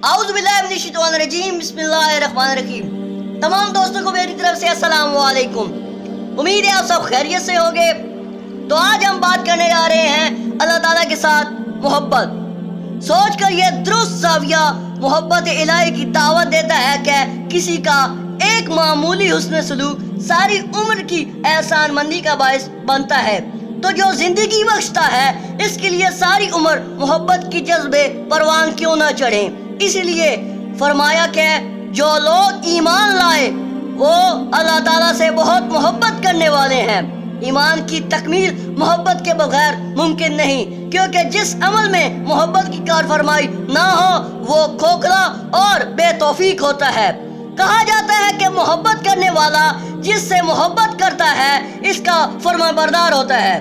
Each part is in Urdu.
اعوذ باللہ من الشیطان الرجیم، بسم اللہ الرحمن الرحیم۔ تمام دوستوں کو میری طرف سے السلام علیکم۔ امید ہے آپ سب خیریت سے ہوگے۔ تو آج ہم بات کرنے جا رہے ہیں اللہ تعالیٰ کے ساتھ محبت۔ سوچ کر یہ درست زاویہ محبت الہی کی دعوت دیتا ہے کہ کسی کا ایک معمولی حسن سلوک ساری عمر کی احسان مندی کا باعث بنتا ہے، تو جو زندگی بخشتا ہے اس کے لیے ساری عمر محبت کی جذبے پروان کیوں نہ چڑھیں۔ اسی لیے فرمایا کہ جو لوگ ایمان لائے وہ اللہ تعالیٰ سے بہت محبت کرنے والے ہیں۔ ایمان کی تکمیل محبت کے بغیر ممکن نہیں، کیونکہ جس عمل میں محبت کی کار فرمائی نہ ہو وہ کھوکھلا اور بے توفیق ہوتا ہے۔ کہا جاتا ہے کہ محبت کرنے والا جس سے محبت کرتا ہے اس کا فرمان بردار ہوتا ہے۔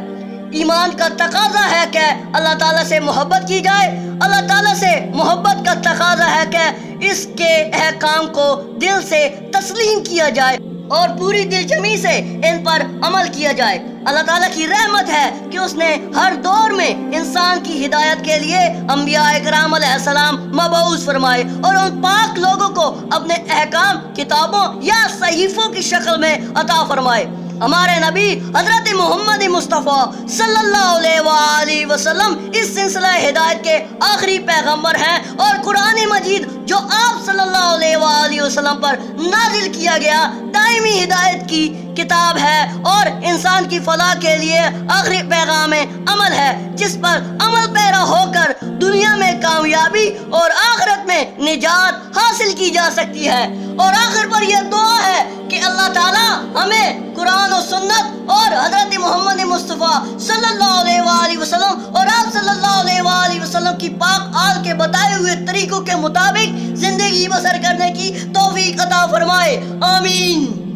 ایمان کا تقاضا ہے کہ اللہ تعالیٰ سے محبت کی جائے، اللہ تعالیٰ سے محبت کا تقاضا ہے کہ اس کے احکام کو دل سے تسلیم کیا جائے اور پوری دل جمی سے ان پر عمل کیا جائے۔ اللہ تعالیٰ کی رحمت ہے کہ اس نے ہر دور میں انسان کی ہدایت کے لیے انبیاء اکرام علیہ السلام مبعوث فرمائے اور ان پاک لوگوں کو اپنے احکام کتابوں یا صحیفوں کی شکل میں عطا فرمائے۔ ہمارے نبی حضرت محمد مصطفیٰ صلی اللہ علیہ وآلہ وسلم اس سلسلہ ہدایت کے آخری پیغمبر ہیں، اور قرآن مجید جو آپ صلی اللہ علیہ وآلہ وسلم پر نازل کیا گیا دائمی ہدایت کی کتاب ہے اور انسان کی فلاح کے لیے آخری پیغام عمل ہے، جس پر عمل پیرا ہو کر دنیا میں کامیابی اور آخرت میں نجات حاصل کی جا سکتی ہے۔ اور آخر پر یہ دعا ہے کہ اللہ تعالیٰ ہمیں قرآن و سنت اور حضرت محمد مصطفیٰ صلی اللہ علیہ وآلہ وسلم اور آپ صلی اللہ علیہ وآلہ وسلم کی پاک آل کے بتائے ہوئے طریقوں کے مطابق زندگی بسر کرنے کی توفیق عطا فرمائے، آمین۔